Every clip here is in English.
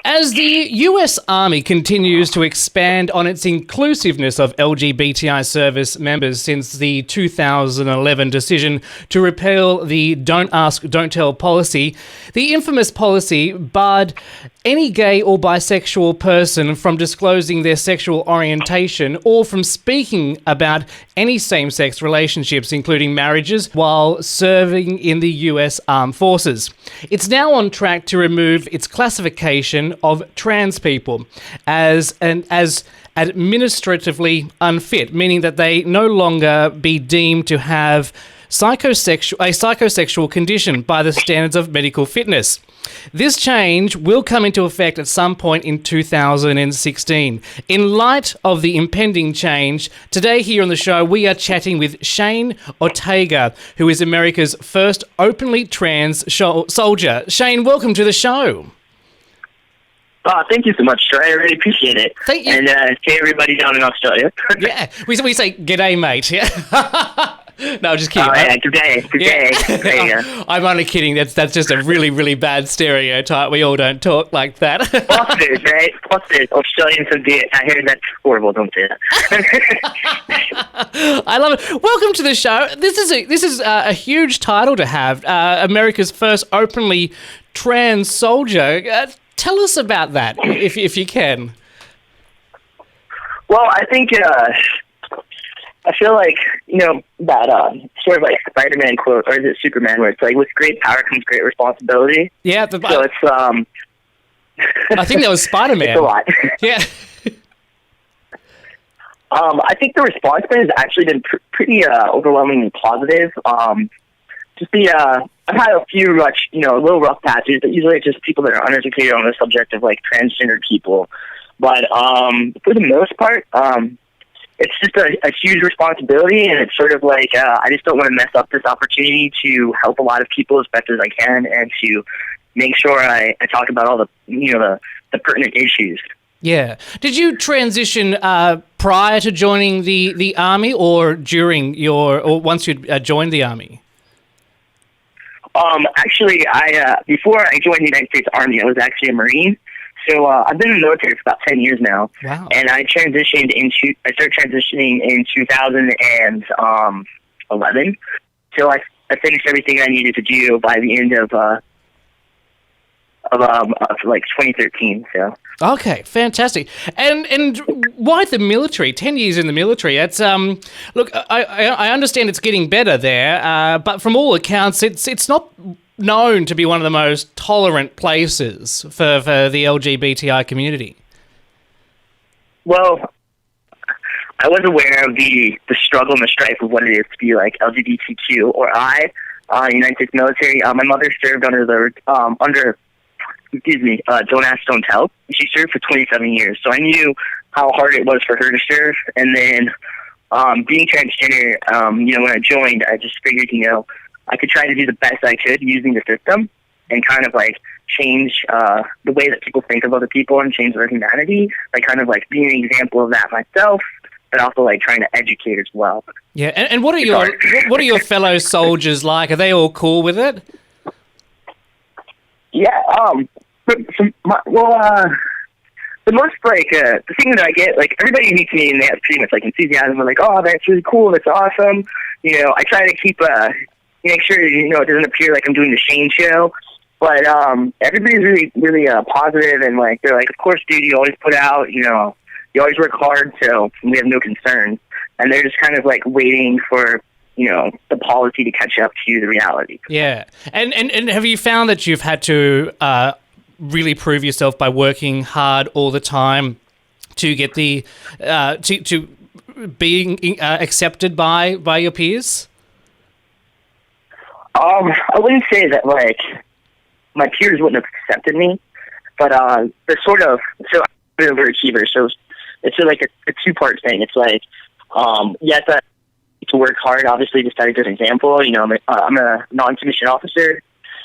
As the US Army continues to expand on its inclusiveness of LGBTI service members since the 2011 decision to repeal the Don't Ask, Don't Tell policy, the infamous policy barred any gay or bisexual person from disclosing their sexual orientation or from speaking about any same-sex relationships, including marriages, while serving in the US Armed Forces. It's now on track to remove its classification of trans people as administratively unfit, meaning that they no longer be deemed to have a psychosexual condition by the standards of medical fitness. This change will come into effect at some point in 2016. In light of the impending change, today here on the show, we are chatting with Shane Ortega, who is America's first openly trans soldier. Shane, welcome to the show. Thank you so much, Troy. I really appreciate it. Thank you. And hey, everybody down in Australia. Yeah, we say g'day, mate. Yeah. No, just kidding. Oh, yeah, good day. Yeah. There you go. I'm only kidding. That's just a really, really bad stereotype. We all don't talk like that. Foster's, right? Foster's. Australians are good. I hear that's horrible. Don't say that. I love it. Welcome to the show. This is a huge title to have. America's first openly trans soldier. Tell us about that, if you can. Well, I think I feel like, that sort of like Spider-Man quote, or is it Superman, where it's like, with great power comes great responsibility. Yeah. So it's I think that was Spider-Man. It's a lot. Yeah. I think the response has actually been pretty overwhelmingly positive. I've had a few little rough patches, but usually it's just people that are uneducated on the subject of like transgender people. But for the most part, it's just a huge responsibility, and it's sort of like I just don't want to mess up this opportunity to help a lot of people as best as I can, and to make sure I talk about all the the pertinent issues. Yeah. Did you transition prior to joining the army, or once you joined the army? Actually, before I joined the United States Army, I was actually a Marine. So I've been in the military for about 10 years now. Wow. And I started transitioning in 2011. So I finished everything I needed to do by the end of 2013. So. Okay, fantastic. And why the military? 10 years in the military. That's look, I understand it's getting better there, but from all accounts, it's not known to be one of the most tolerant places for the LGBTI community. Well, I was aware of the struggle and the strife of what it is to be like LGBTQ or United States military. My mother served under Don't Ask, Don't Tell. She served for 27 years, so I knew how hard it was for her to serve. And then being transgender, when I joined, I just figured, I could try to do the best I could using the system and kind of like change the way that people think of other people and change their humanity, like kind of like being an example of that myself, but also like trying to educate as well. Yeah, and what are your fellow soldiers like? Are they all cool with it? Yeah, the most the thing that I get, like everybody meets me and they have pretty much like enthusiasm. They're like, "Oh, that's really cool. That's awesome." I try to keep make sure it doesn't appear like I'm doing the Shane show. But everybody's really, really positive, and like they're like, "Of course, dude, you always put out. You always work hard, so we have no concerns." And they're just kind of like waiting for the policy to catch up to the reality. Yeah. And have you found that you've had to really prove yourself by working hard all the time to get the to being accepted by your peers? I wouldn't say that like my peers wouldn't have accepted me, but the sort of I'm an overachiever, so it's like a two-part thing. It's like yes, I to work hard, obviously, to set a good example. I'm a non-commissioned officer,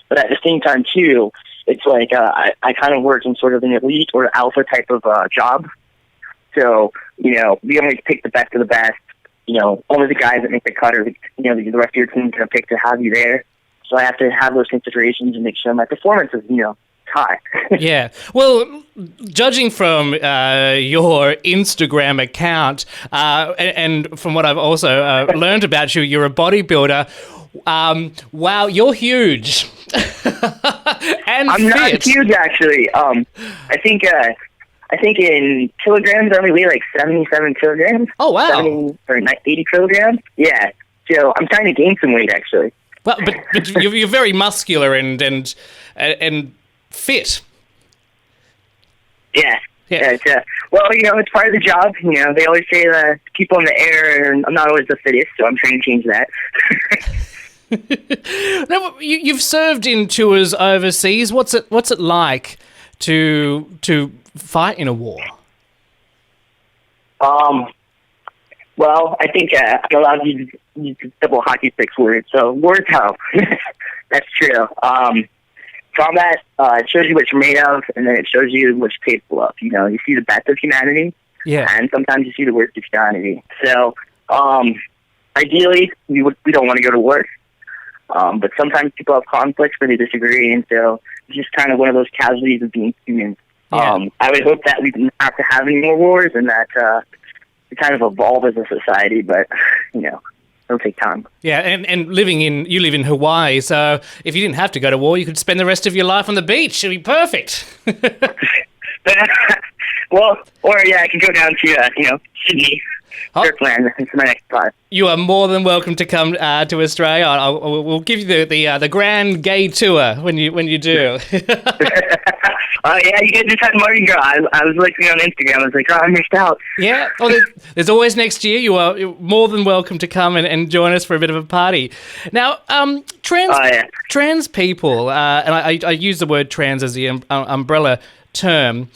but at the same time, too, it's like I kind of work in sort of an elite or alpha type of job. So, we only pick the best of the best. Only the guys that make the cut or, the rest of your team's going to pick to have you there. So I have to have those considerations and make sure my performance is, hot. Yeah. Well, judging from your Instagram account and from what I've also learned about you, you're a bodybuilder. Wow, you're huge. And I'm fit. not huge, actually. I think in kilograms, I only weigh like 77 kilograms. Oh, wow. 70 or 80 kilograms. Yeah. So I'm trying to gain some weight, actually. Well, but you're very muscular and fit. Yeah. Yeah. Well, it's part of the job. They always say that people in the air, and I'm not always the fittest, so I'm trying to change that. Now, you've served in tours overseas. What's it like to fight in a war? Well, I think I'm allowed to use double hockey sticks word, so war tough. That's true. Combat shows you what you're made of, and then it shows you what you're capable of. You see the best of humanity, and sometimes you see the worst of humanity. So, ideally, we don't want to go to war, but sometimes people have conflicts where they disagree, and so it's just kind of one of those casualties of being human. Yeah. I would hope that we didn't have to have any more wars, and that we kind of evolve as a society, but it'll take time. Yeah, and you live in Hawaii, so if you didn't have to go to war, you could spend the rest of your life on the beach. It'd be perfect. Well, I could go down to Sydney. Surfland. It's my next spot. You are more than welcome to come to Australia. We'll give you the grand gay tour when you do. Yeah, you guys just had Mardi Gras. I was looking on Instagram. I was like, I missed out. Yeah. Well, there's always next year. You're more than welcome to come and join us for a bit of a party. Now, trans people, and I use the word trans as the umbrella term,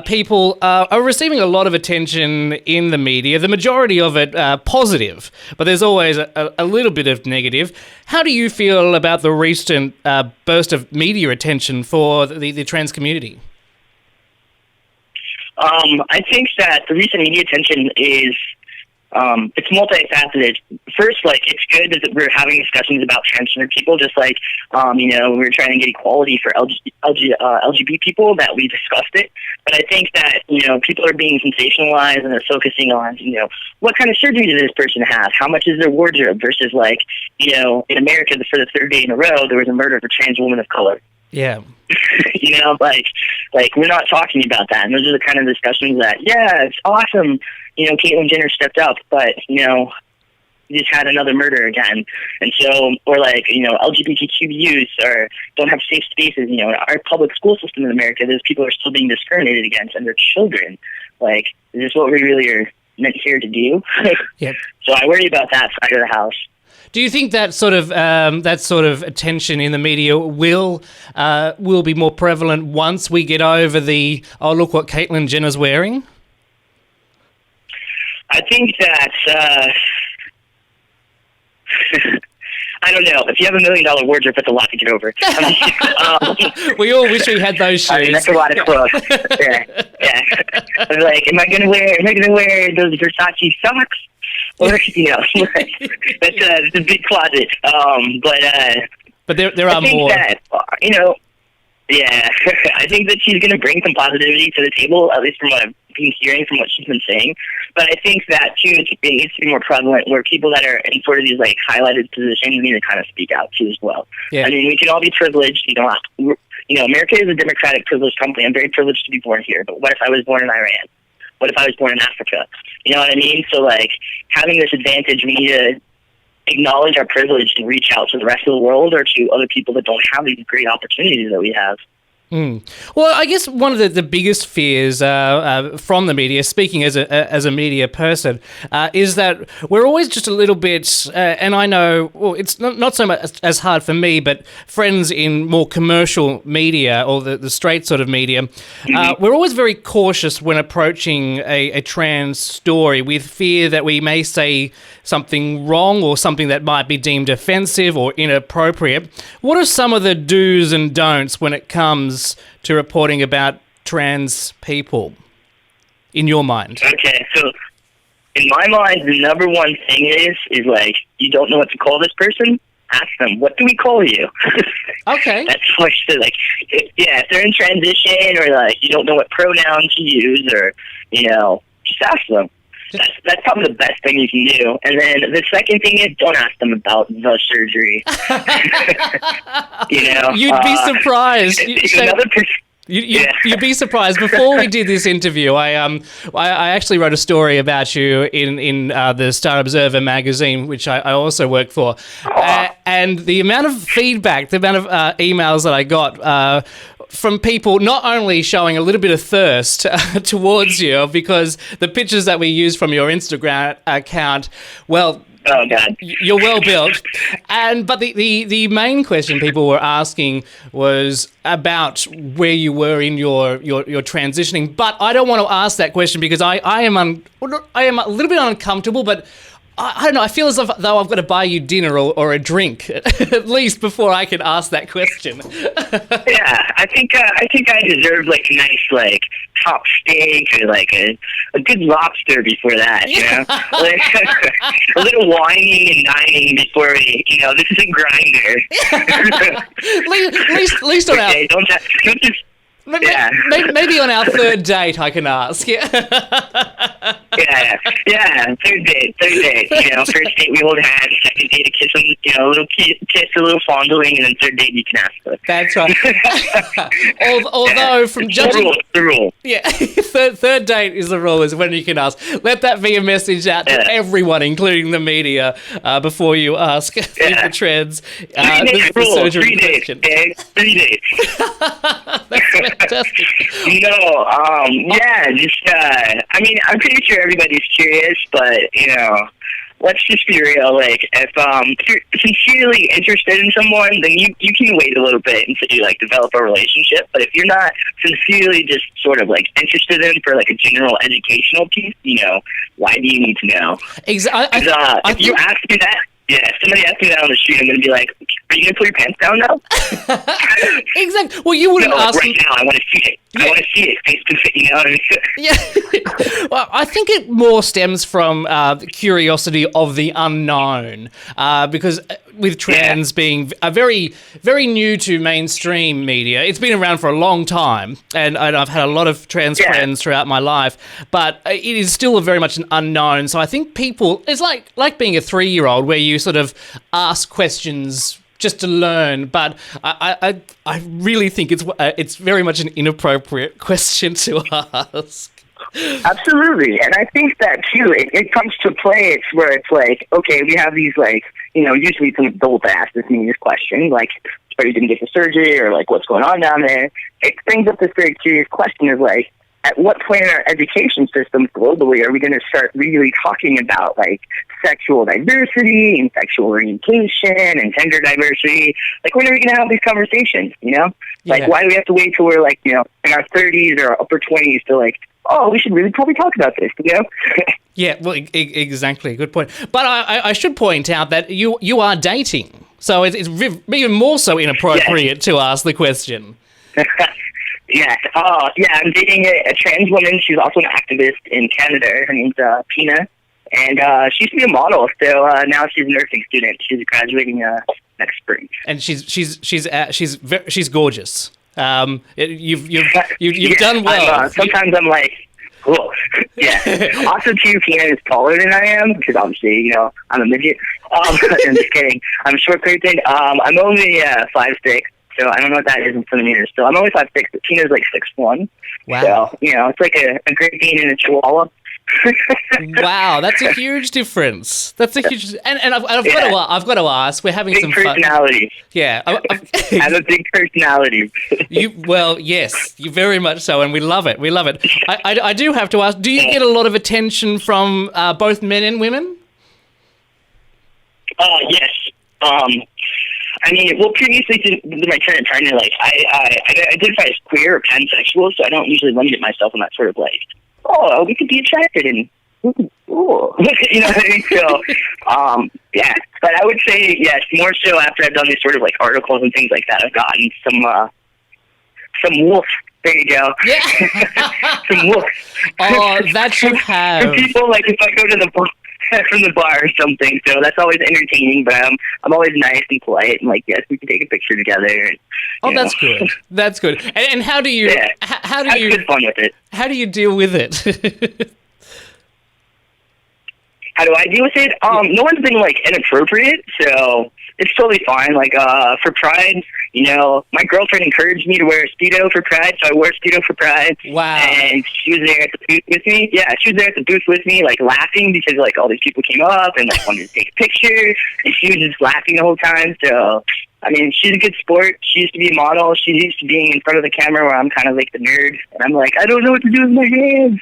people are receiving a lot of attention in the media, the majority of it positive, but there's always a little bit of negative. How do you feel about the recent burst of media attention for the trans community? I think that the recent media attention is it's multifaceted. First, it's good that we're having discussions about transgender people, just like, we're trying to get equality for LGBT people, that we discussed it. But I think that, people are being sensationalized and they're focusing on, what kind of surgery does this person have? How much is their wardrobe? Versus, in America, for the third day in a row, there was a murder of a trans woman of color. Yeah. We're not talking about that. And those are the kind of discussions that, it's awesome. Caitlyn Jenner stepped up, but, we just had another murder again. And so, or LGBTQ youth or don't have safe spaces. Our public school system in America, those people are still being discriminated against, and they're children. Is this what we really are meant here to do? Yep. So I worry about that side of the house. Do you think that sort of attention in the media will be more prevalent once we get over the look what Caitlyn Jenner's wearing? I think that I don't know. If you have $1 million wardrobe, it's a lot to get over. We all wish we had those shoes. That's a lot of clothes. Yeah. I was like, am I gonna wear those Versace socks? Or that's a big closet. But there are more. That, I think that she's going to bring some positivity to the table, at least from what I've been hearing, from what she's been saying. But I think that, too, it needs to be more prevalent where people that are in sort of these, highlighted positions need to kind of speak out, too, as well. Yeah. I mean, we can all be privileged. You don't have to, America is a democratic, privileged country. I'm very privileged to be born here. But what if I was born in Iran? What if I was born in Africa? You know what I mean? So, having this advantage, we need to acknowledge our privilege and reach out to the rest of the world or to other people that don't have these great opportunities that we have. Well, I guess one of the biggest fears from the media, speaking as a media person, is that we're always just a little bit, and I know, well, it's not so much as hard for me, but friends in more commercial media or the straight sort of media, we're always very cautious when approaching a trans story with fear that we may say something wrong or something that might be deemed offensive or inappropriate. What are some of the do's and don'ts when it comes to reporting about trans people, in your mind? Okay, so in my mind, the number one thing is you don't know what to call this person. ask them, what do we call you? Okay. That's what like, if they're in transition or like you don't know what pronoun to use or, just ask them. That's probably the best thing you can do. And then the second thing is don't ask them about the surgery. You'd be surprised. You'd be surprised. Before we did this interview, I actually wrote a story about you in the Star Observer magazine, which I also work for. And the amount of feedback, the amount of emails that I got from people not only showing a little bit of thirst towards you, because the pictures that we use from your Instagram account, well, oh God, you're well built, but the main question people were asking was about where you were in your transitioning. But I don't want to ask that question because I am a little bit uncomfortable, but I don't know. I feel as though I've got to buy you dinner or a drink at least before I can ask that question. Yeah, I think I deserve like a nice like top steak or like a good lobster before that. Like, a little wining and dining before we. This is a grinder. At least on okay, don't just. Maybe on our third date I can ask. Yeah, third date. First date we hold hands, second date a kiss, a little kiss, a little fondling, and then third date you can ask her. That's right. Although from judging the rule. Yeah, third date is the rule, is when you can ask. Let that be a message out to everyone, including the media, before you ask the trends. The surgery 3 days. 3 days. That's fantastic. I mean, I'm pretty sure everybody's curious, but, let's just be real. Like, if you're sincerely interested in someone, then you can wait a little bit until you, like, develop a relationship. But if you're not sincerely just sort of, like, interested in for, like, a general educational piece, why do you need to know? Exactly. If you ask me that, if somebody asks me that on the street, I'm going to be like, are you going to pull your pants down now? Exactly. Well, you wouldn't ask right now. I want to see it. Yeah. I want to see it face to face. Yeah. Well, I think it more stems from the curiosity of the unknown, because with trans being very, very new to mainstream media, it's been around for a long time, and I've had a lot of trans friends throughout my life, but it is still very much an unknown. So I think people, it's like being a 3-year-old where you sort of ask questions just to learn, but I really think it's very much an inappropriate question to ask. Absolutely, and I think that too. It comes to play. It's where it's like, okay, we have these like, usually it's an adult ask this me this question, like, are you going to get the surgery, or like, what's going on down there? It brings up this very curious question of like, at what point in our education systems globally are we going to start really talking about like sexual diversity and sexual orientation and gender diversity? Like, when are we going to have these conversations? Like, why do we have to wait till we're like, in our 30s or upper 20s to like, oh, we should really probably talk about this, Yeah, well, exactly. Good point. But I should point out that you are dating, so it's even more so inappropriate to ask the question. Yes. I'm dating a trans woman. She's also an activist in Canada. Her name's Tina, and she used to be a model. So now she's a nursing student. She's graduating next spring. And she's gorgeous. You've done well. Sometimes I'm like, cool. Yeah. Also, too, Tina is taller than I am because obviously, I'm a midget. I'm just kidding. I'm a short person. I'm only 5'6". So I don't know what that is in centimeters. So I'm only 5'6", but Tina's like 6'1". Wow. So, it's like a Great Dane and a Chihuahua. Wow, that's a huge difference. That's a huge, and I've got to ask. We're having big some personality. Fun. Yeah, I have a big personality. Yes, you very much so, and we love it. We love it. I do have to ask. Do you get a lot of attention from both men and women? Yes. Previously to my current partner, like, I identify as queer or pansexual, so I don't usually limit myself on that sort of, like, oh, we could be attracted and, ooh. You know what I mean? So, but I would say, yes, more so after I've done these sort of, like, articles and things like that, I've gotten some wolf. There you go. Yeah. Some wolf. Oh, that you have. People, like, if I go to the from the bar or something. So that's always entertaining. But I'm always nice and polite and like, yes, we can take a picture together. And, oh, that's good. That's good. And how do you? Yeah, how do have you? good fun with it. How do you deal with it? How do I deal with it? No one's been like inappropriate, so it's totally fine. Like for Pride, you know, my girlfriend encouraged me to wear a Speedo for Pride, so I wore a Speedo for Pride. Wow. And she was there at the booth with me. Yeah, she was there at the booth with me, like laughing because like all these people came up and like wanted to take a picture, and she was just laughing the whole time. So I mean, she's a good sport. She used to be a model. She's used to being in front of the camera where I'm kind of like the nerd. And I'm like, I don't know what to do with my hands.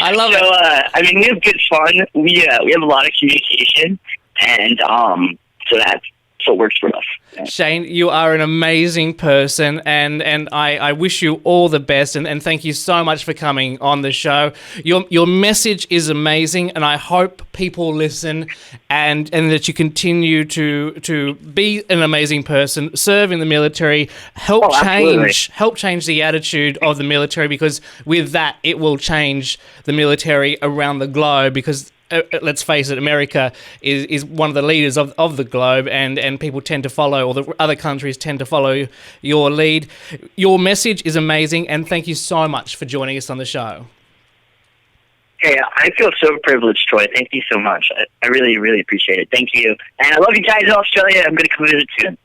I love it. So, I mean, we have good fun. We have a lot of communication. And so that's what works for us. Shane, you are an amazing person, and I wish you all the best, and thank you so much for coming on the show. Your message is amazing, and I hope people listen and that you continue to be an amazing person, serve in the military, help change the attitude of the military, because with that it will change the military around the globe, because let's face it, America is one of the leaders of the globe, and people tend to follow, or the other countries tend to follow your lead. Your message is amazing, and thank you so much for joining us on the show. Hey, I feel so privileged, Troy. Thank you so much. I really, really appreciate it. Thank you. And I love you guys in Australia. I'm going to come visit soon.